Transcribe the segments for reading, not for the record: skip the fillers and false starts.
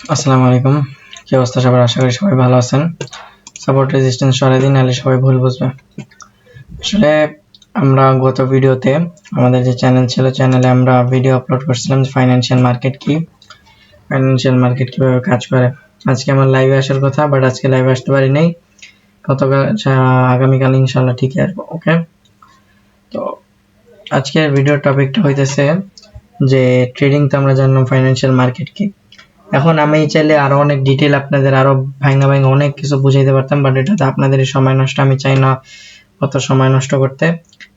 আসসালামু আলাইকুম। কি অবস্থা সবার? আশা করি সবাই ভালো আছেন। সাপোর্ট রেজিস্ট্যান্স সরাই দিন, নাহলে সবাই ভুল বুঝবে। আসলে আমরা গত ভিডিওতে আমাদের যে চ্যানেল ছিল, চ্যানেলে আমরা ভিডিও আপলোড করছিলাম যে ফাইন্যান্সিয়াল মার্কেট কি, ফাইন্যান্সিয়াল মার্কেট কিভাবে কাজ করে। আজকে আমার লাইভে আসার কথা, বাট আজকে লাইভে আসতে পারি নাই। গতকাল আগামীকাল ইনশাল্লাহ ঠিকই আসবো। ওকে, তো আজকের ভিডিওর টপিকটা হইতেছে যে ট্রেডিং তো আমরা জানলাম, ফাইন্যান্সিয়াল মার্কেট কি। এখন আমি চাইলে আরো অনেক ডিটেইল আপনাদের আরো ভাঙা ভাঙা অনেক কিছু বুঝাইতে পারতাম, বাট এটাতে আপনাদের সময় নষ্ট, আমি চাই না অত সময় নষ্ট করতে।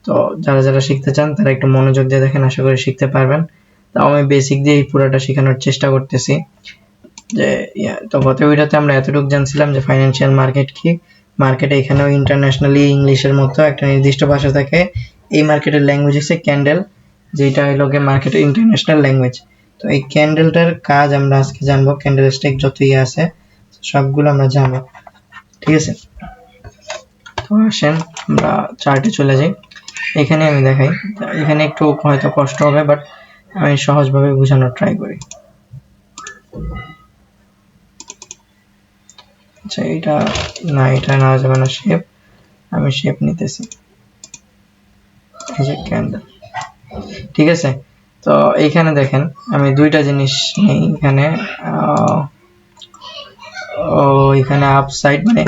তো যারা যারা শিখতে চান তারা একটু মনোযোগ দিয়ে দেখেন, আশা করি শিখতে পারবেন। তাও আমি বেসিক দিয়ে এই পুরোটা শেখানোর চেষ্টা করতেছি। যে তো গত ভিডিওতে আমরা এতটুকু জানছিলাম যে ফাইন্যান্সিয়াল মার্কেট কি। মার্কেটে এখানেও ইন্টারন্যাশনালি ইংলিশের মতো একটা নির্দিষ্ট ভাষা থাকে। এই মার্কেটের ল্যাঙ্গুয়েজ হচ্ছে ক্যান্ডেল, যেটা হলো গিয়ে মার্কেটের ইন্টারন্যাশনাল ল্যাঙ্গুয়েজ। তো এই ক্যান্ডেলটার কাজ আমরা আজকে জানবো। ক্যান্ডেল স্টিক যতই আছে সবগুলো আমরা জানবো, ঠিক আছে? তো আসেন আমরা চার্টে চলে যাই। এখানে আমি দেখাই, এখানে একটু হয়তো কষ্ট হবে, বাট আমি সহজভাবে বোঝানোর ট্রাই করি। আচ্ছা, এটা না, এটা নেওয়া যাবে না শেপ। আমি শেপ নিতেছি, এই যে ক্যান্ডেল, ঠিক আছে? তো এইখানে দেখেন আমি দুইটা জিনিস নেই এখানে। এখানে আপ সাইড, মানে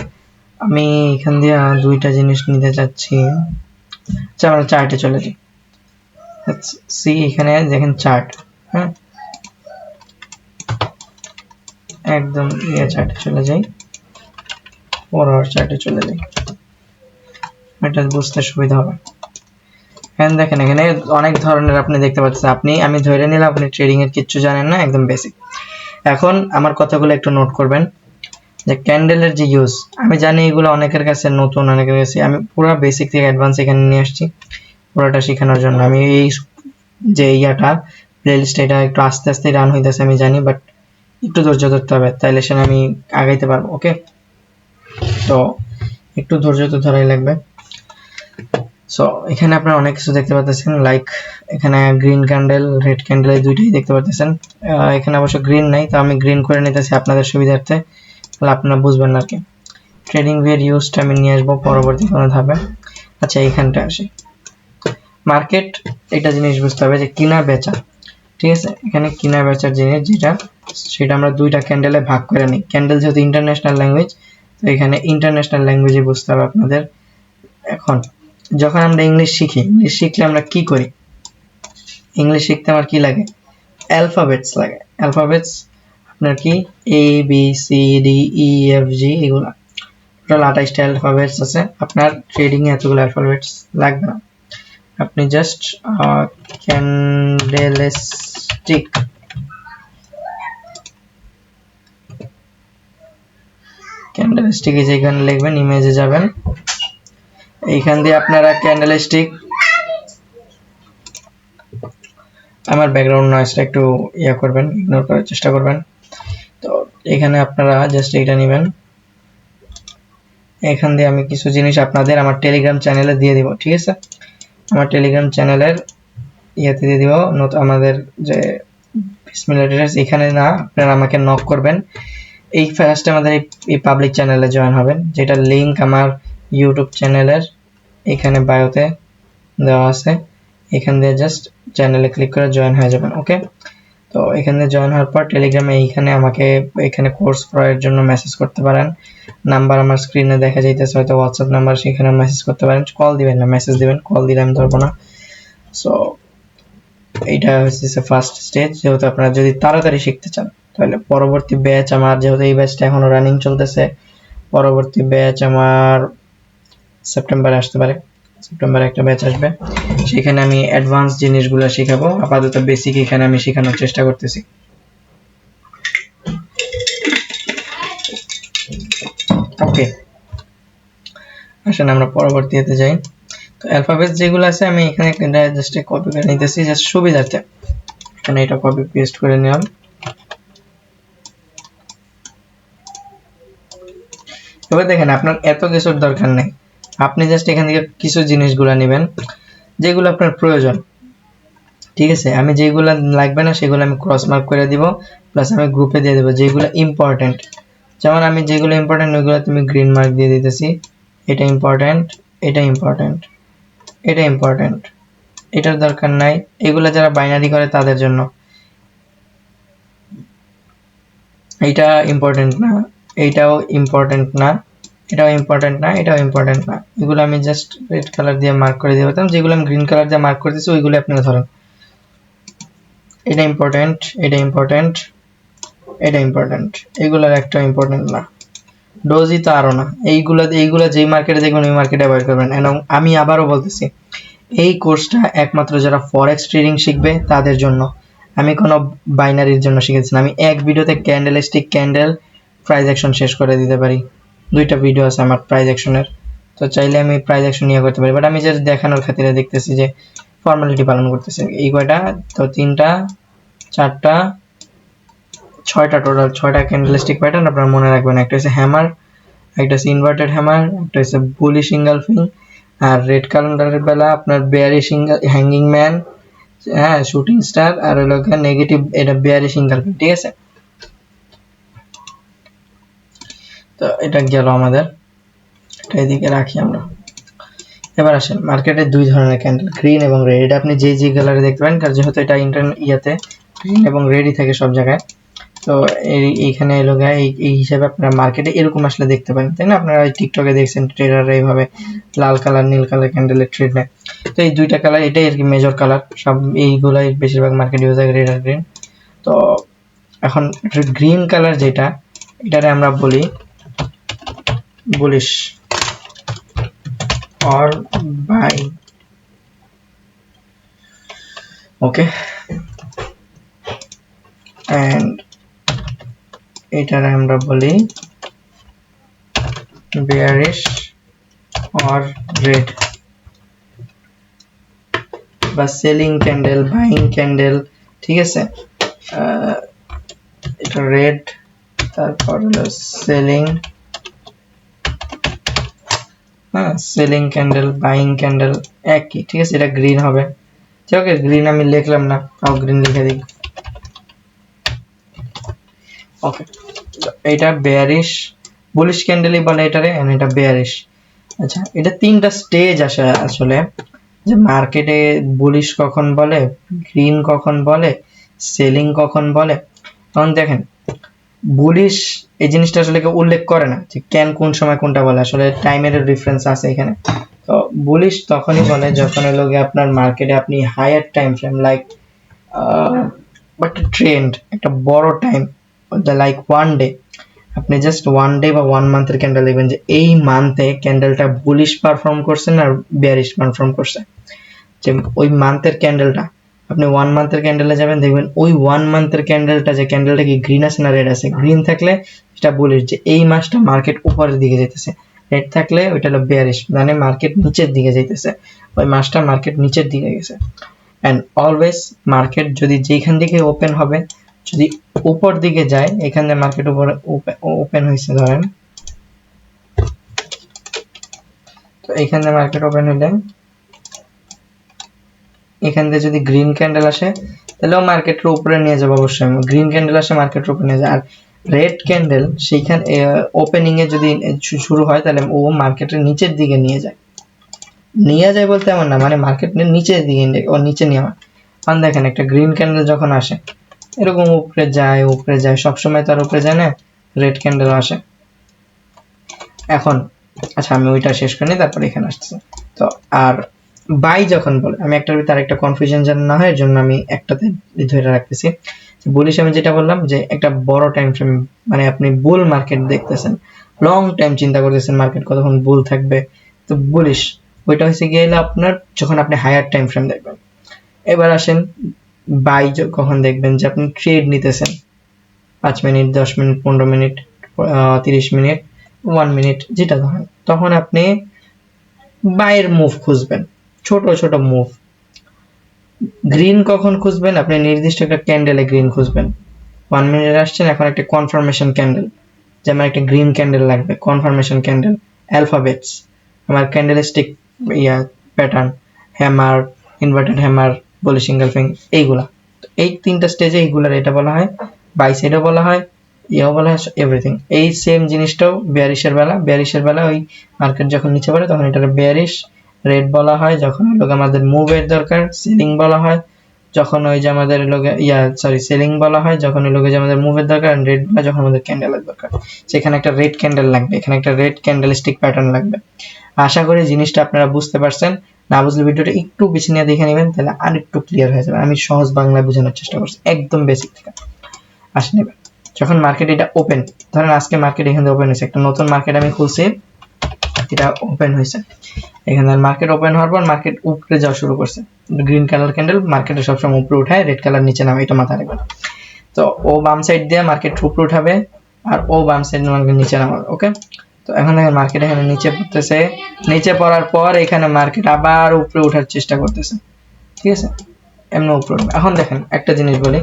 আমি এখান দিয়ে দুইটা জিনিস নিতে চাচ্ছি। আচ্ছা, আমরা চার্টে চলে যাই। সি, এখানে দেখেন চার্ট, হ্যাঁ, একদম চার্টে চলে যাই, ওর চার্টে চলে যাই, এটা বুঝতে সুবিধা হবে। এখানে দেখেন, এখানে অনেক ধরনের আপনি দেখতে পাচ্ছেন। আমি ধরে নিলাম আপনি ট্রেডিং এর কিচ্ছু জানেন না, একদম বেসিক। এখন আমার কথাগুলো একটু নোট করবেন যে ক্যান্ডেলের যে ইউজ, আমি জানি এগুলো অনেকের কাছে নতুন, অনেকের কাছে। আমি পুরো বেসিক থেকে অ্যাডভান্স এখানে নিয়ে আসছি পুরোটা শেখানোর জন্য। আমি এই যে প্লেলিস্ট, এটা একটু আস্তে আস্তে রান হইতেছে আমি জানি, বাট একটু ধৈর্য ধরতে হবে, তাইলে সে আমি আগাইতে পারবো। ওকে, তো একটু ধৈর্য তো ধরাই লাগবে। সো এখানে আপনারা অনেক কিছু দেখতে পাচ্ছেন, লাইক এখানে গ্রিন ক্যান্ডেল, রেড ক্যান্ডেল, এই দুইটাই দেখতে পাচ্ছেন। এখানে অবশ্য গ্রিন নাই, তো আমি গ্রিন করে নিতেছি আপনাদের সুবিধার্থে, তাহলে আপনারা বুঝবেন না আর কি। ট্রেডিং ভিউর ইউজটা আমি নিয়ে আসবো পরবর্তী কোনো ধাপে। আচ্ছা, এইখানটা আসি। মার্কেট এটা জিনিস বুঝতে হবে যে কিনা বেচা, ঠিক আছে? এখানে কিনা বেচার জিনিস যেটা, সেটা আমরা দুইটা ক্যান্ডেলে ভাগ করে নিই। ক্যান্ডেল যেহেতু ইন্টারন্যাশনাল ল্যাঙ্গুয়েজ, তো এখানে ইন্টারন্যাশনাল ল্যাঙ্গুয়েজে বুঝতে হবে আপনাদের। এখন যখন আমরা ইংলিশ শিখি, ইংলিশ শিখলে আমরা কি করি? ইংলিশ শিখতে আমার কি লাগে? অ্যালফাবেটস লাগে। অ্যালফাবেটস আপনার কি, A B C D E F G, এগুলা টোটাল 28টা অ্যালফাবেটস আছে। আপনার ট্রেডিং এ এতগুলো অ্যালফাবেটস লাগবে না। আপনি জাস্ট ক্যান্ডেলস্টিক, ক্যান্ডেলস্টিক যেখানে লিখবেন, ইমেজে যাবেন, এইখান দিয়ে আপনারা ক্যান্ডেলস্টিক, আমার ব্যাকগ্রাউন্ড নয়েজটা একটু করবেন, ইগনোর করার চেষ্টা করবেন। তো এখানে আপনারা জাস্ট এইটা নেবেন। এখান দিয়ে আমি কিছু জিনিস আপনাদের আমার টেলিগ্রাম চ্যানেলে দিয়ে দিব, ঠিক আছে? আমার টেলিগ্রাম চ্যানেলের ইয়েতে দিয়ে দিব, আমাদের যে বিসমিল্লাহ ট্রেডার্স, এখানে না, আপনারা আমাকে নক করবেন। এই ফার্স্টে আমাদের এই পাবলিক চ্যানেলে জয়েন হবেন, যেটা লিংক আমার ইউটিউব চ্যানেলের এখানে বায়োতে দেওয়া আছে। এখান দিয়ে জাস্ট চ্যানেলে ক্লিক করে জয়েন হয়ে যাবেন। ওকে, তো এখানে জয়েন হওয়ার পর টেলিগ্রামে এইখানে আমাকে এখানে কোর্স ক্রয়ের জন্য মেসেজ করতে পারেন। নাম্বার আমার স্ক্রিনে দেখা যাইতেছে, হয়তো হোয়াটসঅ্যাপ নাম্বার, সেখানে মেসেজ করতে পারেন। কল দিবেন না, মেসেজ দিবেন, কল দিলে আমি ধরবো না। সো এইটা হচ্ছে ফার্স্ট স্টেজ। যেহেতু আপনারা যদি তাড়াতাড়ি শিখতে চান, তাহলে পরবর্তী ব্যাচ আমার, যেহেতু এই ব্যাচটা এখনো রানিং চলতেছে, পরবর্তী ব্যাচ আমার সেপ্টেম্বরে আসতে পারে। সেপ্টেম্বরে একটা ব্যাচ আসবে, সেখানে আমি অ্যাডভান্স জিনিসগুলো শেখাবো। আপাতত বেসিক এখানে আমি শেখানোর চেষ্টা করতেছি। ওকে, আসেন আমরা পরবর্তীতে যাই। তো অ্যালফাবেট যেগুলো আছে আমি এখানে জাস্ট কপি করে নিতেছি, জাস্ট সুবিধার্থে। এখানে এটা কপি পেস্ট করে নিলাম। এবার দেখেন, আপনার এত কিছুর দরকার নেই। আপনি জাস্ট এখান থেকে কিছু জিনিসগুলো নেবেন যেগুলো আপনার প্রয়োজন। ঠিক আছে, আমি যেগুলো লাগবে না সেগুলো আমি ক্রস মার্ক করে দিব, প্লাস আমি গ্রুপে দিয়ে দেবো যেগুলো ইম্পর্টেন্ট। যেমন আমি যেগুলো ইম্পর্টেন্ট ওইগুলো তুমি গ্রিন মার্ক দিয়ে দিতেছি, এটা ইম্পর্টেন্ট, এটা ইম্পর্টেন্ট, এটা ইম্পর্টেন্ট, এটার দরকার নাই, এগুলো যারা বাইনারি করে তাদের জন্য। এইটা ইম্পর্টেন্ট না, এইটাও ইম্পর্টেন্ট না, এটাও ইম্পর্টেন্ট না, এটাও ইম্পর্টেন্ট না, এগুলো আমি জাস্ট রেড কালার দিয়ে মার্ক করে দিয়ে দিতাম। যেগুলো আমি গ্রিন কালার দিয়ে মার্ক করতেছি ওইগুলো আপনারা ধরেন। এটা ইম্পর্টেন্ট, এটা ইম্পর্টেন্ট, এটা ইম্পর্টেন্ট, এগুলোর একটা ইম্পর্টেন্ট না। ডোজি তো আরো না, এইগুলো যেই মার্কেটে দেখবেন ওই মার্কেটে অ্যাভয়েড করবেন। এবং আমি আবারও বলতেছি, এই কোর্সটা একমাত্র যারা ফরেক্স ট্রেডিং শিখবে তাদের জন্য, আমি কোনো বাইনারির জন্য শিখেছি না। আমি এক ভিডিওতে ক্যান্ডেলস্টিক ক্যান্ডেল প্রাইস অ্যাকশন শেষ করে দিতে পারি, 2টা ভিডিও আছে আমার প্রাইস অ্যাকশনের, তো চাইলে আমি প্রাইস অ্যাকশন নিয়ে করতে পারি। বাট আমি জাস্ট দেখানোর খাতিরে দেখতেছি যে ফর্মালিটি পালন করতেছে। এই কয়টা তো 3টা 4টা 6টা, টোটাল 6টা ক্যান্ডেলস্টিক প্যাটার্ন আপনারা মনে রাখবেন। একটা হচ্ছে হ্যামার, একটা হচ্ছে ইনভার্টেড হ্যামার, একটা হচ্ছে বুলিশ ইনগালফিং, আর রেড ক্যালেন্ডারের বেলা আপনার বেয়ারিশ হ্যাঙ্গিং ম্যান, হ্যাঁ শুটিং স্টার, আর হলো নেগেটিভ এটা বেয়ারিশ ইনগালফিং। ঠিক আছে, তো এটা গেল আমাদের, এটা এদিকে রাখি আমরা। এবার আসেন মার্কেটে 2 ধরনের ক্যান্ডেল, গ্রিন এবং রেড। এটা আপনি যে কালারে দেখতে পারেন, কারণ যেহেতু এটা ইন্টারনেট ইয়াতে গ্রিন এবং রেডই থাকে সব জায়গায়, তো এইখানে এলো এই হিসাবে আপনারা মার্কেটে এরকম আসলে দেখতে পারেন, তাই না? আপনারা টিকটকে দেখছেন ট্রেডাররা এইভাবে লাল কালার নীল কালার ক্যান্ডেলের ট্রেড নেয়। তো এই 2টা কালার এটাই আর কি মেজর কালার, সব এইগুলাই বেশিরভাগ মার্কেট ইউজ হয়, রেড আর গ্রিন। তো এখন গ্রিন কালার যেটা, এটারে আমরা বলি bullish or buy, okay, and এটারে আমরা বলি bearish or red, বা সেলিং ক্যান্ডেল, বাইং ক্যান্ডেল। ঠিক আছে, এটা রেড, তারপর হলো সেলিং, হ্যাঁ সেলিং ক্যান্ডেল বাইং ক্যান্ডেল একই। ঠিক আছে, এটা গ্রিন হবে, ওকে গ্রিন আমি লিখলাম না, তাও গ্রিন লিখে দিই। ওকে, এটা বেয়ারিশ বুলিশ ক্যান্ডেলই বলে এটারে, এন্ড এটা বেয়ারিশ। আচ্ছা, এটা 3টা স্টেজ আসে আসলে, যে মার্কেটে বুলিশ কখন বলে, গ্রিন কখন বলে, সেলিং কখন বলে। তখন দেখেন বুলিশ এই জিনিসটা আসলে কেউ উল্লেখ করে না যে কেন কোন সময় কোনটা বলে, আসলে টাইমের রেফারেন্স আছে এখানে। তো বুলিশ তখনই বলে যখন হলো গিয়ে আপনার মার্কেটে আপনি higher time frame like but trend একটা বড় টাইম লাইক 1 ডে, আপনি জাস্ট 1 ডে বা 1 মান্থের ক্যান্ডেল দেখবেন যে এই মান্থে ক্যান্ডেলটা বুলিশ পারফর্ম করছে না বেয়ারিশ পারফর্ম করছে। যে ওই মান্থের ক্যান্ডেলটা আপনি 1 মান্থের ক্যান্ডেলে যাবেন, দেখবেন ওই 1 মান্থের ক্যান্ডেলটা, যে ক্যান্ডেলটা কি গ্রিন আছে না রেড আছে, গ্রিন থাকলে এটা বুলিশ, যে এই মাসটা মার্কেট উপরের দিকে যেতেছে, রেড থাকলে ওইটা হলো বেয়ারিশ, মানে মার্কেট নিচের দিকে যাইতেছে, ওই মাসটা মার্কেট নিচের দিকে গেছে। এন্ড অলওয়েজ মার্কেট যদি যেখান দিকে ওপেন হবে, যদি উপর দিকে যায়, এখানে মার্কেট উপরে ওপেন হয়েছে ধরেন, তো এখানে মার্কেট ওপেন হলে এখান থেকে যদি গ্রিন ক্যান্ডেল আসে তাহলেও মার্কেটের উপরে নিয়ে যাবে, অবশ্যই গ্রিন ক্যান্ডেল আসে মার্কেটের উপরে নিয়ে যায়। আর রেড ক্যান্ডেল সেইখানে ওপেনিং এ যদি শুরু হয় তাহলে ও মার্কেটের নিচের দিকে নিয়ে যায়, বলতে এমন না, মানে মার্কেটের নিচের দিকে ও নিচে নিয়ে হয়। কারণ দেখেন একটা গ্রিন ক্যান্ডেল যখন আসে এরকম উপরে যায়, সবসময় তার উপরে যায় না, রেড ক্যান্ডেল আসে। এখন আচ্ছা আমি ওইটা শেষ করি তারপর এখানে আসতেছে। তো আর বাই যখন বলে, আমি একটার ভিতরে আরেকটা কনফিউশন যেন না হয় এর জন্য আমি একটাতে ধরে রাখতেছি। বুলিশ আমি যেটা বললাম যে একটা বড় টাইম ফ্রেম, মানে আপনি বুল মার্কেট দেখতেছেন, লং টাইম চিন্তা করতেছেন মার্কেট কতক্ষণ বুল থাকবে, তো বুলিশ ওইটা হচ্ছে গিয়ে আপনার যখন আপনি হায়ার টাইম ফ্রেম দেখবেন। এবার আসেন বাই কখন দেখবেন, যে আপনি ট্রেড নিতেছেন 5 minute 10 minute 15 minute 30 minute 1 minute যেটা ধরেন, তখন আপনি বাইয়ের মুভ খুঁজবেন, ছোট ছোট মুভ। গ্রিন কখন খুঁজবেন, আপনি নির্দিষ্ট একটা ক্যান্ডেলে গ্রিন খুঁজবেন। 1 মিনিট আসছেন, এখন একটা কনফার্মেশন ক্যান্ডেল, যে আমার একটা গ্রিন ক্যান্ডেল লাগবে, কনফার্মেশন ক্যান্ডেল, অ্যালফাবেটস, আমার candlestick pattern, hammer, inverted hammer, bullish engulfing এইগুলা। এই তিনটা স্টেজে এইগুলার এটা বলা হয়, বাই সাইডও বলা হয়, ইয়াও বলা হয়, এভরিথিং। এই সেম জিনিসটাও বেয়ারিশের বেলা ওই মার্কেট যখন নিচে পড়ে তখন এটা বেয়ারিশ রেড বলা হয়, যখন লোক আমাদের মুভের দরকার সেলিং বলা হয়, যখন ওই যে আমাদের লোকে সেলিং বলা হয়, যখন ওই লোকে যে আমাদের মুভের দরকার, রেড বলা যখন আমাদের ক্যান্ডেলের দরকার। সেখানে একটা রেড ক্যান্ডেল লাগবে, এখানে একটা রেড ক্যান্ডেল স্টিক প্যাটার্ন লাগবে। আশা করি জিনিসটা আপনারা বুঝতে পারছেন। না বুঝলে ভিডিওটা একটু পিছিয়ে নিয়ে দেখে নেবেন, তাহলে আর একটু ক্লিয়ার হয়ে যাবে। আমি সহজ বাংলায় বোঝানোর চেষ্টা করছি, একদম বেসিক থেকে। আসেন এবার, যখন মার্কেট এটা ওপেন, ধরেন আজকে মার্কেট এখানে ওপেন হয়েছে, একটা নতুন মার্কেট আমি খুলছি, এটা ওপেন হয়েছে, এখানে মার্কেট ওপেন হওয়ার পর মার্কেট উপরে যাওয়া শুরু করছে, গ্রিন কালার ক্যান্ডেল মার্কেটে সবসময় উপরে উঠায়, রেড কালার নিচে নামে, এটা মাথায় রাখবেন। তো ও বাম সাইড দিয়ে মার্কেট উপরে উঠাবে আর ও বাম সাইড মার্কেট নিচে নামাবে। ওকে, তো এখন দেখেন মার্কেট এখানে নিচে পড়তেছে, নিচে পড়ার পর এখানে মার্কেট আবার উপরে ওঠার চেষ্টা করতেছে, ঠিক আছে, এমনি উপরে। এখন দেখেন একটা জিনিস বলি,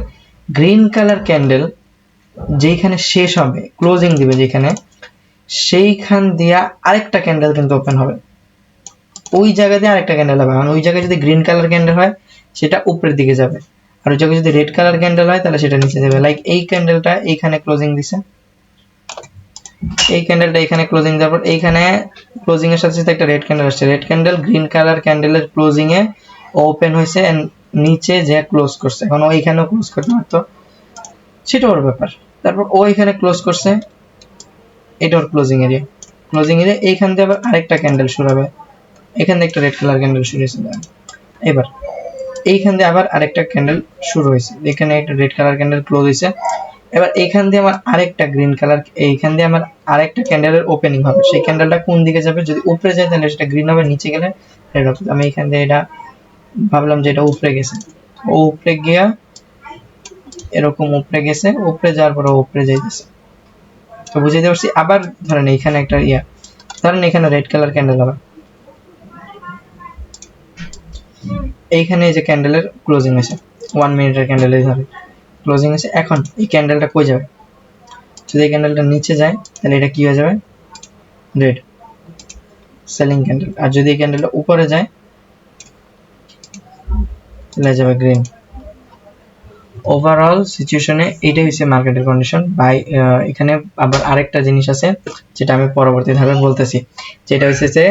গ্রিন কালার ক্যান্ডেল যেখানে শেষ হবে, ক্লোজিং দিবে যেখানে, সেইখান দিয়া আরেকটা ক্যান্ডেল কিন্তু ওপেন হবে, ওই জায়গা দিয়ে আরেকটা ক্যান্ডেল হবে। মানে ওই জায়গায় যদি গ্রিন কালার ক্যান্ডেল হয় সেটা উপরের দিকে যাবে, আর ওই জায়গায় যদি রেড কালার ক্যান্ডেল হয় তাহলে সেটা নিচে যাবে। লাইক এই ক্যান্ডেলটা এইখানে ক্লোজিং দিছে, এই ক্যান্ডেলটা এখানে ক্লোজিং দেওয়ার পর এইখানে ক্লোজিং এর সাথে সাথে একটা রেড ক্যান্ডেল আসছে, রেড ক্যান্ডেল গ্রিন কালার ক্যান্ডেলের ক্লোজিং এ ওপেন হয়েছে এন্ড নিচে যে ক্লোজ করছে, এখন ও এখানেও ক্লোজ করতে পারতো, সেটা ওর ব্যাপার। তারপর ও এখানে ক্লোজ করছে, এটা ওর ক্লোজিং এরিয়া, এইখান দিয়ে আবার আরেকটা ক্যান্ডেল শুরু হবে, এখান থেকে একটা রেড কালার ক্যান্ডেল শুরু হয়েছে। এবার এইখান দিয়ে আবার আরেকটা ক্যান্ডেল শুরু হয়েছে, এখানে একটা রেড কালার ক্যান্ডেল ক্লোজ হয়েছে। এবার এইখান দিয়ে আমার আরেকটা গ্রিন কালার, এইখান দিয়ে আমার আরেকটা ক্যান্ডেলের ওপেনিং হবে, সেই ক্যান্ডেলটা কোন দিকে যাবে, যদি উপরে যায় তাহলে সেটা গ্রিন হবে, নিচে গেলে রেড হবে। আমি এখান দিয়ে এটা ভাবলাম যে এটা উপরে গেছে, ও উপরে গিয়া এরকম উপরে গেছে, উপরে যাওয়ার পর উপরে যাইতেছে, তো বুঝাইতে পারছি। আবার ধরেন এইখানে একটা ধরেন এখানে রেড কালার ক্যান্ডেল হবে, এইখানে এই যে ক্যান্ডেলের ক্লোজিং আছে, 1 মিনিটের ক্যান্ডেলে ধরে ক্লোজিং আছে। এখন এই ক্যান্ডেলটা কই যাবে, যদি এই ক্যান্ডেলটা নিচে যায় তাহলে এটা কি হয়ে যাবে, রেড সেলিং ক্যান্ডেল, আর যদি এই ক্যান্ডেলটা উপরে যায় তাহলে যাবে গ্রিন। ওভারঅল সিচুয়েশনে এইটাই হচ্ছে মার্কেটের কন্ডিশন। বাই এখানে আবার আরেকটা জিনিস আছে যেটা আমি পরবর্তী ধাপে বলতেছি, যেটা হচ্ছে যে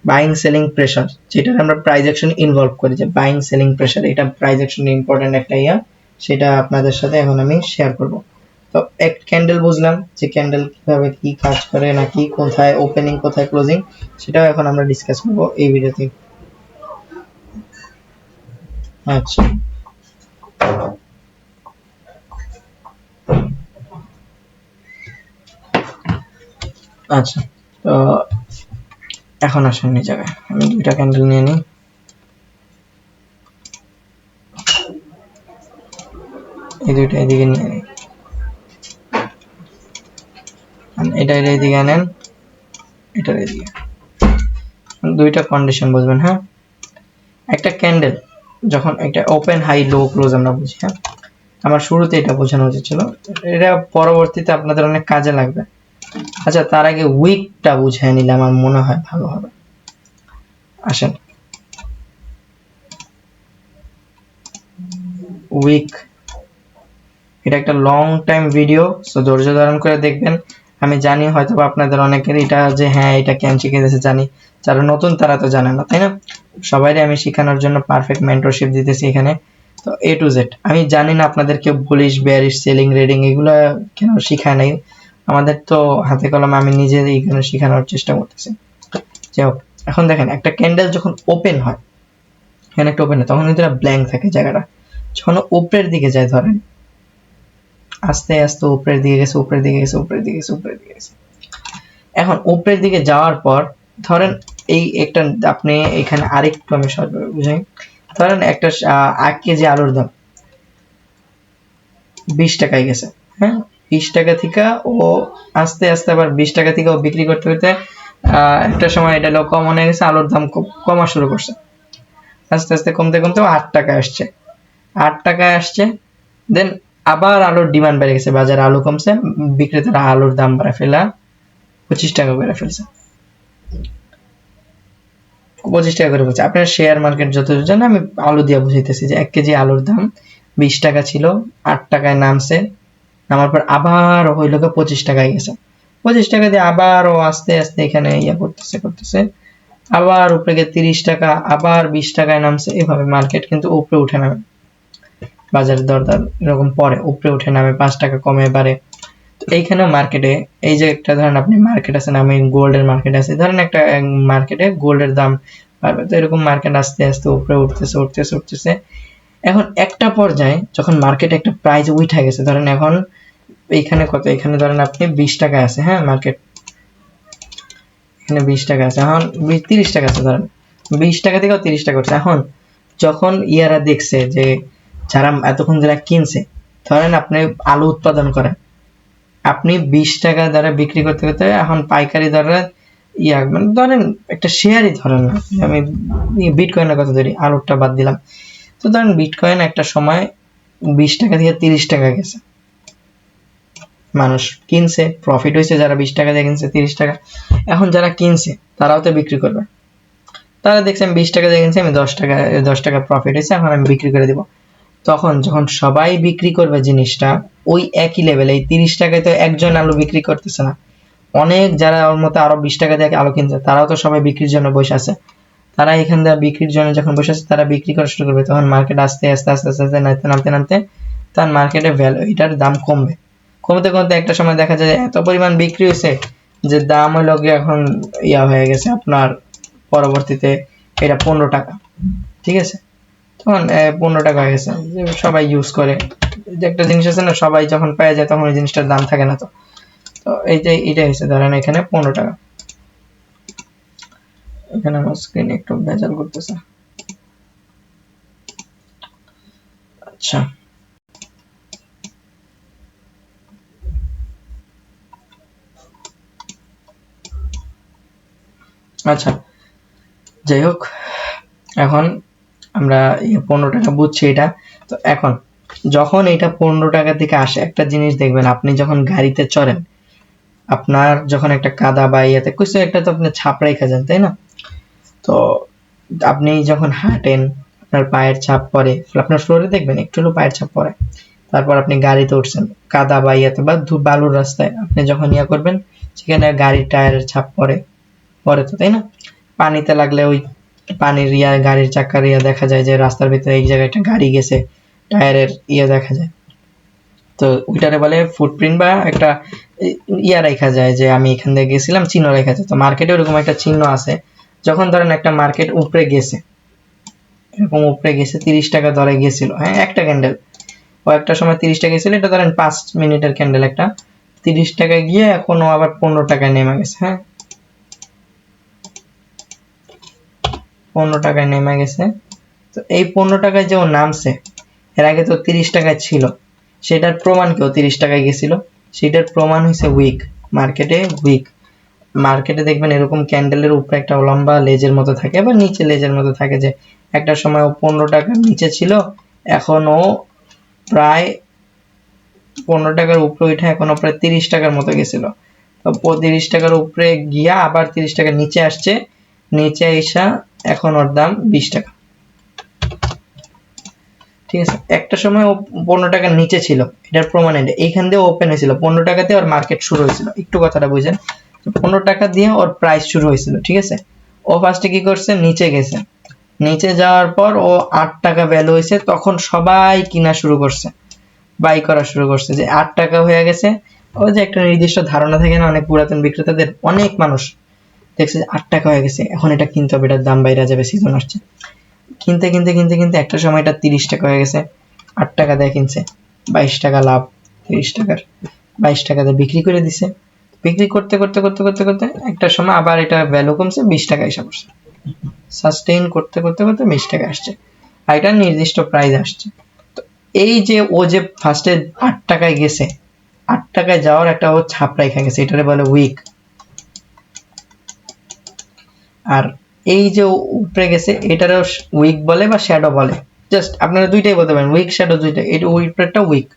বাইং সেলিং প্রেসার, যেটা আমরা প্রাইস অ্যাকশন ইনভলভ করি, যে বাইং সেলিং প্রেসার, এটা প্রাইস অ্যাকশন ইম্পর্টেন্ট একটা সেটা আপনাদের সাথে এখন আমি শেয়ার করব। তো এক ক্যান্ডেল বুঝলাম যে ক্যান্ডেল কিভাবে কি কাজ করে, নাকি কোথায় ওপেনিং কোথায় ক্লোজিং, সেটাও এখন আমরা ডিসকাস করব এই ভিডিওতে। আচ্ছা, আচ্ছা, তো এখন আসেন এই জায়গায় আমি দুইটা ক্যান্ডেল নিয়ে নিই, এই দুইটা এদিকে নিয়ে নিই, এটা এদিকে আনেন, এটার এদিকে, দুইটা কন্ডিশন বুঝবেন। হ্যাঁ, একটা ক্যান্ডেল যখন একটা ওপেন হাই লো ক্লোজ আমরা বুঝি, হ্যাঁ, আমার শুরুতে এটা বোঝানো উচিত ছিল, এটা পরবর্তীতে আপনাদের অনেক কাজে লাগবে। আচ্ছা, তার আগে উইকটা বুঝিয়ে নিলে আমার মনে হয় ভালো হবে। আসেন, উইক, এটা একটা লং টাইম ভিডিও, সো ধৈর্য ধারণ করে দেখবেন। আমি জানি হয়তো আপনাদের অনেকের এটা যে হ্যাঁ এটা কেন শিখে দিতেছে জানি, যারা নতুন তারা তো জানে না, তাই না? সবাইরে আমি শেখানোর জন্য পারফেক্ট মেন্টরশিপ দিতেছি এখানে। তো এ টু জেড আমি জানি না আপনাদেরকে বুলিশ বেয়ারিশ সেলিং রিডিং এগুলো কেন শেখায় নাই, আমাদের তো হাতে কলমে আমি নিজে এইখানে শেখানোর চেষ্টা করতেছি। যাই হোক, এখন দেখেন একটা ক্যান্ডেল যখন ওপেন হয়, এখানে একটা ওপেন হয়, তখন কিন্তু ব্ল্যাঙ্ক থাকে জায়গাটা, যখন উপরের দিকে যায়, ধরেন আস্তে আস্তে উপরের দিকে গেছে, উপরের দিকে গেছে, উপরের দিকে গেছে, উপরের দিকে গেছে। এখন উপরের দিকে যাওয়ার পর ধরেন এই একটা, আপনি এখানে আরেকটু আমি সহজভাবে বুঝাই, ধরেন একটা 1 কেজি আলুর দাম 20 টাকায় গেছে, হ্যাঁ, 20 টাকা থেকে ও আস্তে আস্তে আবার 20 টাকা থেকে ও বিক্রি করতে করতে একটা সময় এটা কম হয়ে গেছে, আলুর দাম কমা শুরু করছে, আস্তে আস্তে কমতে কমতে 8 টাকায় আসছে, 8 টাকায় আসছে। দেন আবার আলুর ডিমান্ড বেড়ে গেছে, বাজারে আলু কমছে, বিক্রেতারা আলুর দাম বাড়া ফেলা 25 টাকা করে ফেলছে। 25 টাকা করে বলছে। আপনার শেয়ার মার্কেট যত জানেন, আমি আলু দিয়ে বুঝাইতেছি যে 1 কেজি আলুর দাম 20 টাকা ছিল, 8 টাকায় নামছে, নামার পর আবার হইল 25 টাকায় গেছে। 25 টাকা দিয়ে আবারও আস্তে আস্তে এখানে ইয়া করতেছে, আবার উপরে গিয়ে 30 টাকা, আবার 20 টাকায় নামছে। এভাবে মার্কেট কিন্তু উপরে উঠে নামে, বাজারের দরদার এরকম পরে উপরে উঠে নামে, 5 টাকা কমে বাড়ে। তো এইখানে মার্কেটে এই যে একটা ধরেন আপনি মার্কেট আছেন, আমি গোল্ডের মার্কেট আছে, ধরেন একটা মার্কেটে গোল্ডের দাম বাড়বে, তো এরকম মার্কেট আস্তে আস্তে উপরে উঠতেছে। এখন একটা পর্যায়ে যখন মার্কেট একটা প্রাইস উঠে গেছে, ধরেন এখন এইখানে কত, এখানে ধরেন আপনি 20 টাকা আছে, হ্যাঁ মার্কেট এখানে 20 টাকা আছে, এখন 30 টাকা আছে, ধরেন 20 টাকা থেকেও 30 টাকা করছে। এখন যখন ইয়ারা দেখছে যে যারা এতক্ষণ যারা কিনছে, ধরেন আপনি আলু উৎপাদন করেন, আপনি 20 টাকা দ্বারা বিক্রি করতে করতে এখন পাইকারি দ্বারা মানে ধরেন একটা শেয়ারই ধরেন না, আমি বিটকয়েনের কথা ধরি, আলুটা বাদ দিলাম, তো ধরেন বিটকয়েন একটা সময় 20 টাকা থেকে 30 টাকা গেছে, মানুষ কিনছে, প্রফিট হয়েছে, যারা 20 টাকা দিয়ে কিনছে 30 টাকা। এখন যারা কিনছে তারাও তো বিক্রি করবে, তারা দেখছে আমি 20 টাকা দিয়ে কিনছি, আমি 10 টাকা প্রফিট হয়েছে, এখন আমি বিক্রি করে দিব। তখন যখন সবাই বিক্রি করবে জিনিসটা ওই একই লেভেলে, এই 30 টাকায় তো একজন আলু বিক্রি করতেছে না, অনেক যারা ওর মতো আরো 20 টাকা দিয়ে আলু কিনছে তারাও তো সবাই বিক্রির জন্য বসে আছে, তারা এখান থেকে বিক্রির জন্য যখন বসে আছে তারা বিক্রি করা শুরু করবে, তখন মার্কেট আস্তে আস্তে আস্তে আস্তে আস্তে নামতে তখন মার্কেটে ভ্যালু এটার দাম কমতে একটা সময় দেখা যায় এত পরিমাণ বিক্রি হয়েছে যে দাম হইল গিয়ে এখন হয়ে গেছে আপনার পরবর্তীতে এটা 15 টাকা, ঠিক আছে, তখন 15 টাকা হয়ে গেছে, যে সবাই ইউজ করে, যে একটা জিনিস আছে না, সবাই যখন পাওয়া যায় তখন ওই জিনিসটার দাম থাকে না, তো এইটা হয়েছে ধরেন এখানে 15 টাকা। এখানে আমার স্ক্রিন একটু ভেজাল করতেছে, আচ্ছা আচ্ছা যাই হোক, এখন আমরা 15 টাকা বুঝছি এটা। তো এখন যখন এটা 15 টাকা থেকে আসে, একটা জিনিস দেখবেন, আপনি যখন গাড়িতে চড়েন, আপনার যখন একটা কাদা বা ইয়েতে কিছু একটা তো আপনি ছাপ রেখে যান, তাই না? তো আপনি যখন হাঁটেন আপনার পায়ের ছাপ পড়ে, আপনার ফ্লোরে দেখবেন একটু হলেও পায়ের ছাপ পড়ে, তারপর আপনি গাড়িতে উঠছেন কাদা বা ইয়েতে বা বালুর রাস্তায়, আপনি যখন করবেন সেখানে গাড়ির টায়ারের ছাপ পড়ে তো, তাই না? পানিতে লাগলে ওই পানির গাড়ির চাকার দেখা যায় যে রাস্তার ভিতরে এই জায়গায় একটা গাড়ি গেছে, টায়ারের দেখা যায়, তো ওইটারে বলে ফুটপ্রিন্ট, বা একটা রাখা যায় যে আমি এখান থেকে গেছিলাম, চিহ্ন রেখা যায়। তো মার্কেটে ওরকম একটা চিহ্ন আছে, যখন ধরেন একটা মার্কেট উপরে গেছে, এরকম উপরে গেছে 30 টাকা দরে গেছিল, হ্যাঁ একটা ক্যান্ডেল, ও একটা সময় 30 টাকা গেছিল, এটা ধরেন 5 মিনিটের ক্যান্ডেল, একটা 30 টাকায় গিয়ে এখনো আবার 15 টাকায় নেমে গেছে, হ্যাঁ 15 টাকায় নেমে গেছে। তো এই 15 টাকায় যে ও নামছে, এর আগে তো 30 টাকায় ছিল, সেটার প্রমাণ কেউ 30 টাকায় গেছিল, সেটার প্রমাণ হয়েছে উইক, মার্কেটে দেখবেন এরকম ক্যান্ডেলের উপরে একটা লম্বা লেজের মতো থাকে, আবার নিচে লেজের মতো থাকে, যে একটা সময় ও 15 টাকার নিচে ছিল, এখন ও প্রায় 15 টাকার উপরে উঠে এখন প্রায় 30 টাকার মতো গেছিল, তো 30 টাকার উপরে গিয়া আবার 30 টাকার নিচে আসছে, নিচে এসা এখন ওর দাম 20 টাকা, ঠিক আছে। একটা সময় ও 15 টাকার নিচে ছিল, এটার প্রমাণ এটা, এইখান দিয়ে ওপেন হয়েছিল 15 টাকাতে ওর মার্কেট শুরু হয়েছিল, একটু কথাটা বুঝেন, 15 টাকা দিয়ে ওর প্রাইস শুরু হয়েছিল, ঠিক আছে। ও ফার্স্টে কি করছে, নিচে গেছে, নিচে যাওয়ার পর ও 8 টাকা ভ্যালু হয়েছে, তখন সবাই কিনা শুরু করছে, বাই করা শুরু করছে, যে 8 টাকা হয়ে গেছে। ও যে একটা নির্দিষ্ট ধারণা থাকে না অনেক পুরাতন বিক্রেতাদের, অনেক মানুষ দেখছে যে 8 টাকা হয়ে গেছে, এখন এটা কিনতে হবে, এটার দাম বাইরে যাবে, সিজন আসছে, কিনতে একটা সময় এটা 30 টাকা হয়ে গেছে, 8 টাকা দিয়ে কিনছে, 22 টাকা লাভ, 30 টাকার 22 টাকা দিয়ে বিক্রি করে দিছে, বিক্রি করতে একটা সময় আবার এটা ভ্যালু কমছে, 20 টাকা এসে পড়ছে, সাস্টেইন করতে 20 টাকা আসছে, আর এটা নির্দিষ্ট প্রাইস আসছে। তো এই যে ও যে ফার্স্টে 8 টাকায় গেছে, 8 টাকায় যাওয়ার একটা ও ছাপ রেখে গেছে, এটারে বলে উইক। আর এই যে উপরে গেছে এটারও উইক বলে বা শ্যাডো বলে, জাস্ট আপনারা দুইটাই বলতে পারেন, উইক শ্যাডো দুইটা, এটা উপরেরটা উইক,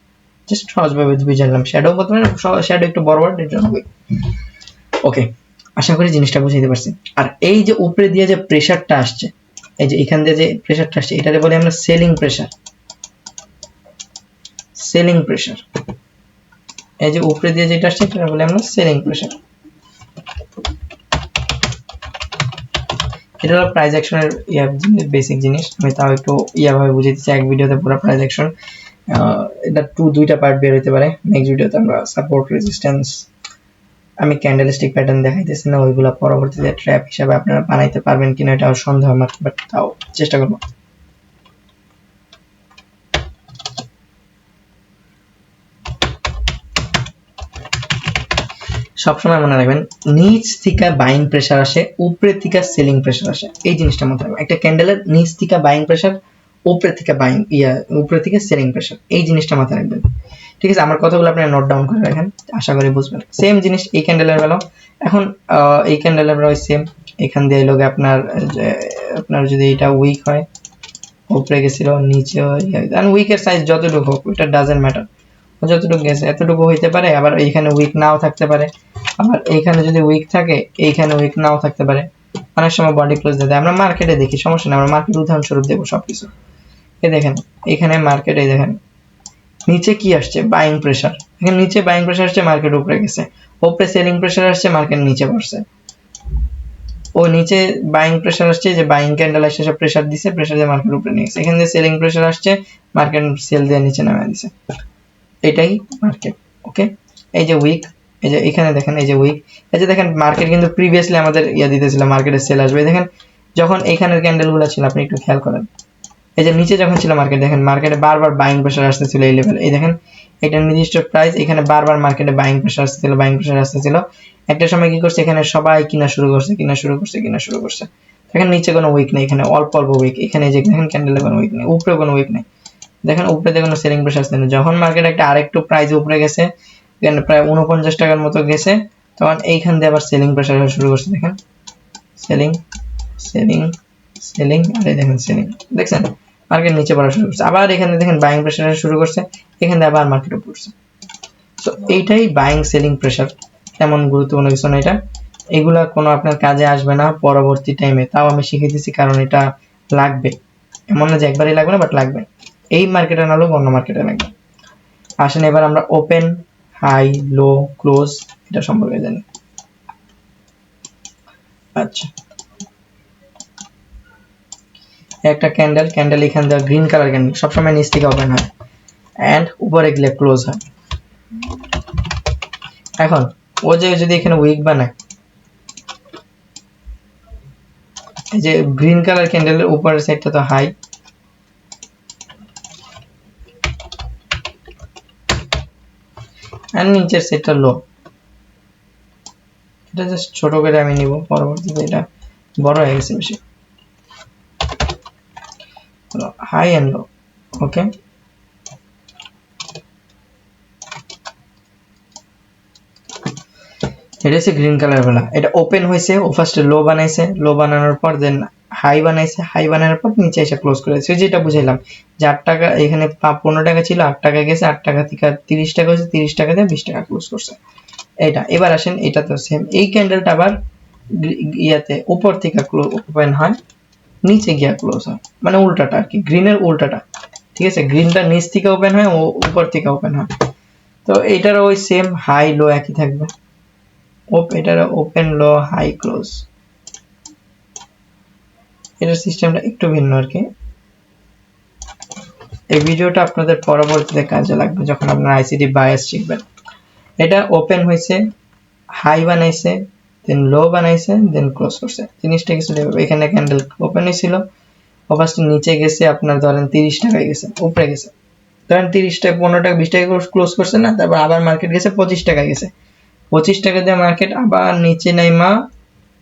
জাস্ট সহজভাবে বুঝালাম, শ্যাডো বলতে পারেন, শ্যাডো একটু বড় ওয়ার্ড, এর জন্য উইক। ওকে, আশা করি জিনিসটা বুঝাইতে পারছি। আর এই যে উপরে দিয়ে যে প্রেসারটা আসছে, এই যে এখান দিয়ে যে প্রেসারটা আসছে, এটাকে বলি আমরা সেলিং প্রেসার। সেলিং প্রেসার, এই যে উপরে দিয়ে যেটা আসছে এটা বলি আমরা সেলিং প্রেসার। এটা হলো প্রাইস অ্যাকশনের বেসিক জিনিস। আমি তাও একটু ভাবে বুঝিয়ে দিচ্ছি, এক ভিডিওতে পুরো প্রাইস অ্যাকশন। এটা দুইটা পার্ট বের হতে পারে। নেক্সট ভিডিওতে আমরা সাপোর্ট, রেজিস্ট্যান্স, আমি ক্যান্ডেলস্টিক প্যাটার্ন দেখাইতেছি না, ওইগুলা পরবর্তীতে ট্র্যাপ হিসাবে আপনারা বানাইতে পারবেন কিনা এটাও সন্দেহ আমার, বাট তাও চেষ্টা করব। সবসময় মনে রাখবেন নিচ থেকে বাইং প্রেসার আসে, উপরে থেকে সেলিং প্রেসার আসে, এই জিনিসটা মনে রাখবেন। একটা ক্যান্ডেলের নিচ থেকে বাইং প্রেসার, উপরে থেকে উপরে থেকে সেলিং প্রেসার, এই জিনিসটা মাথায় রাখবেন। ঠিক আছে, আমার কথাগুলো আপনারা নোট ডাউন করে রাখেন, আশা করি বুঝবেন। সেম জিনিস এই ক্যান্ডেলের বেলাও। এখন এই ক্যান্ডেলের বেলাও সেম। এখান দিয়ে লোক আপনার যদি এটা উইক হয়, উপরে গেছিল, নিচে উইকের সাইজ যতটুকু হোক, এটা ডাজেন্ট ম্যাটার, যতটুকু গেছে এতটুকু হইতে পারে। আবার এইখানে উইক নাও থাকতে পারে, আবার এইখানে যদি উইক থাকে এইখানে উইক নাও থাকতে পারে। অনেক সময় বডি ক্লোজ দেয়, আমরা মার্কেটে দেখি, সমস্যা নেই, আমরা মার্কেট উদাহরণস্বরূপ দেবো সবকিছু। এই দেখেন এখানে মার্কেটে দেখেন নিচে কি আসছে, বাইং প্রেসার। এখানে নিচে বাইং প্রেসার আসছে, মার্কেট উপরে গেছে। উপরে সেলিং প্রেসার আসছে, মার্কেট নিচে পড়ছে। ও নিচে বাইং প্রেসার আসছে, যে বাইং ক্যান্ডেল আসছে সব প্রেসার দিছে, প্রেসার দিয়ে মার্কেট উপরে নিয়ে গেছে। এখানে যে সেলিং প্রেসার আসছে, মার্কেট সেল দিয়ে নিচে নামিয়ে দিছে। এটাই মার্কেট। ওকে, এই যে উইক, এই যে এখানে দেখেন এই যে উইক, এই যে দেখেন মার্কেট কিন্তু প্রিভিয়াসলি আমাদের দিতেছিল মার্কেটে সেল আসবে। দেখেন যখন এইখানের ক্যান্ডেলগুলো ছিল, আপনি একটু খেয়াল করেন, এই যে নিচে যখন ছিল মার্কেট, দেখেন মার্কেটে বারবার বাইং প্রেসার আসতেছিল এই লেভেলে। এই দেখেন এটা নির্দিষ্ট প্রাইস, এখানে বারবার মার্কেটে বাইং প্রেসার আসতেছিল, বাইং প্রেসার আসতেছিল। একটা সময় কি করছে, এখানে সবাই কিনা শুরু করছে। দেখেন নিচে কোনো উইক নেই, এখানে অল্প অল্প উইক। এখানে যে দেখেন ক্যান্ডেলে কোনো উইক নেই, উপরে কোনো উইক নেই। দেখেন উপরে কোনো সেলিং প্রেসার আসছে না। যখন মার্কেট একটা আরেকটু প্রাইস উপরে গেছে, প্রায় 49 টাকার মতো গেছে, তখন এইখান দিয়ে আবার সেলিং প্রেসার শুরু করছে। দেখেন সেলিং সেলিং সেলিং, আর এই দেখেন সেলিং, দেখছেন মার্কেট নিচে পড়া শুরু করছে। আবার এখানে দেখেন বাইং প্রেসার শুরু করছে, এখানে আবার মার্কেট উপরে উঠছে। সো এইটাই বাইং সেলিং প্রেসার, তেমন গুরুত্বপূর্ণ কিছু না এটা। এগুলা কোনো আপনার কাজে আসবে না পরবর্তী টাইমে, তাও আমি শিখিয়ে দিচ্ছি কারণ এটা লাগবে। এমন না যে একবারই লাগবে না, বাট লাগবে। এই মার্কেটে না লোক অন্য মার্কেটে লাগবে। আসেন এবার আমরা ওপেন, হাই, লো, ক্লোজ এটা সম্পর্কে জানি। আচ্ছা, একটা ক্যান্ডেল এখান দিয়ে গ্রিন কালার ক্যান্ডেল সবসময় নিচ থেকে ওপেন হয় এন্ড উপরে গেলে ক্লোজ হয়। এখন ও যে যদি এখানে উইক বানায়, এই যে গ্রিন কালার ক্যান্ডেলের উপরের সাইডটা তো হাই, আর নিচের সাইডটা লো। এটা জাস্ট ছোট করে আমি নিব, পরবর্তীতে এটা বড় হয়ে গেছে বেশি। হাই এন্ড লো, ওকে। এটা হচ্ছে গ্রিন কালার বেলা, এটা ওপেন হয়েছে, ও ফার্স্টে লো বানাইছে, লো বানানোর পর দেন হাই বানাইছে, হাই বানানোর পর নিচে এসে ক্লোজ করেছে। যেটা বুঝাইলাম যে 8 টাকা, এখানে 15 টাকা ছিল, 8 টাকা গেছে, 8 টাকা থেকে 30 টাকা হয়েছে, 30 টাকা দিয়ে 20 টাকা ক্লোজ করছে। এটা এবার আসেন, এটা তো সেম। এই ক্যান্ডেলটা আবার ইয়াতে উপর থেকে ওপেন হয়, নিচে গিয়া ক্লোজ হয়, মানে উল্টাটা আর কি, গ্রিনের উল্টাটা। ঠিক আছে, গ্রিনটা নিচ থেকে ওপেন হয়, ও উপর থেকে ওপেন হয়। তো এটার ওই সেম হাই লো একই থাকবে, এটার ওপেন লো হাই ক্লোজ, এটার সিস্টেমটা একটু ভিন্ন আর কি। এই ভিডিওটা আপনাদের পরবর্তীতে কাজে লাগবে যখন আপনারা আইসিটি বায়াস শিখবেন। এটা ওপেন হয়েছে, হাই বানাইছে, দেন লো বানাইছে, দেন ক্লোজ করছে। জিনিসটা কিছু এখানে ক্যান্ডেল ওপেন হয়েছিল, ও ফার্স্ট নিচে গেছে, আপনার ধরেন 30 টাকায় গেছে, উপরে গেছে, ধরেন 30 টাকা, 15 টাকা, 20 টাকা ক্লোজ করছে না, তারপর আবার মার্কেট গেছে 25 টাকায় গেছে, 25 টাকা দিয়ে মার্কেট আবার নিচে নাইমা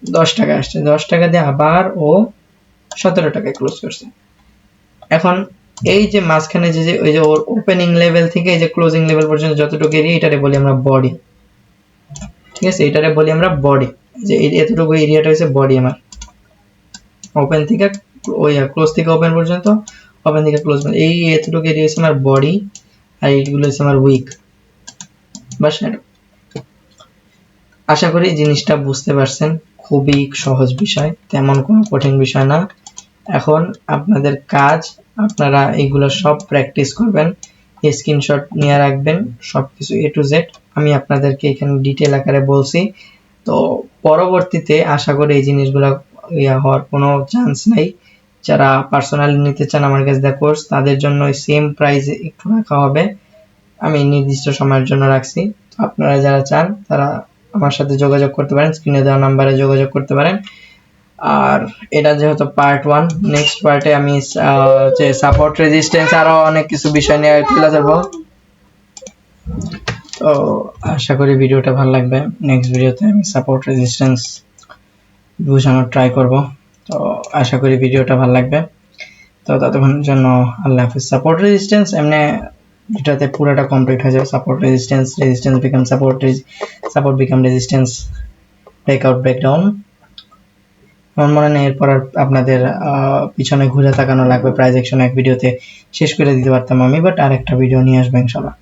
10 টাকা আসছে, 10 টাকা দিয়ে আবার ও 17 টাকায় ক্লোজ করছে। এখন এই যে মাঝখানে যে ওই যে ওর ওপেনিং লেভেল থেকে এই যে ক্লোজিং লেভেল পর্যন্ত যতটুকু এরিয়া, এটারে বলি আমরা বডি। ঠিক আছে, এটারে বলি আমরা বডি, যে এতটুকু এরিয়াটা হচ্ছে বডি আমার, ওপেন থেকে ওই ক্লোজ থেকে ওপেন পর্যন্ত, ওপেন থেকে ক্লোজ, এই এতটুকু এরিয়া হচ্ছে আমার বডি, আর এইগুলো হচ্ছে আমার উইক বা শ্যাডো। আশা করি জিনিসটা বুঝতে পারছেন, খুবই সহজ বিষয়, তেমন কোনো কঠিন বিষয় না। এখন আপনাদের কাজ, আপনারা এগুলো সব প্র্যাকটিস করবেন, স্ক্রিনশট নিয়ে রাখবেন, সবকিছু A to Z আমি আপনাদেরকে এখানে ডিটেল আকারে বলছি। তো পরবর্তীতে আশা করি এই জিনিসগুলো হওয়ার কোনো চান্স নাই। যারা পার্সোনালি নিতে চান আমার কাছে দা কোর্স, তাদের জন্য সেম প্রাইসে একটু রাখা হবে, আমি নির্দিষ্ট সময়ের জন্য রাখছি। আপনারা যারা চান তারা আমার সাথে যোগাযোগ করতে পারেন, স্ক্রিনে দেওয়া নাম্বারে যোগাযোগ করতে পারেন। আর এটা যেহেতু পার্ট 1, নেক্সট পার্টে আমি যে সাপোর্ট রেজিস্ট্যান্স আরো অনেক কিছু বিষয় নিয়ে তুলে ধরবো। তো আশা করি ভিডিওটা ভালো লাগবে। নেক্সট ভিডিওতে আমি সাপোর্ট রেজিস্ট্যান্স বোঝানোর ট্রাই করব। তো আশা করি ভিডিওটা ভালো লাগবে। তো ততক্ষণের জন্য আল্লাহ হাফিজ। সাপোর্ট রেজিস্ট্যান্স এমনি এটাতে পুরোটা কমপ্লিট হয়ে যাবে। Support resistance, resistance become support, support become resistance, breakout, breakdown. আমার মনে নেই এরপর আর আপনাদের পিছনে ঘুরে তাকানো লাগবে, প্রাইস অ্যাকশন এক ভিডিওতে শেষ করে দিতে পারতাম আমি, বাট আরেকটা ভিডিও নিয়ে আসবো ইনশাআল্লাহ।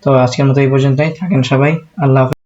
তো আজকের মতো এই পর্যন্তই, থাকেন সবাই, আল্লাহ হাফেজ।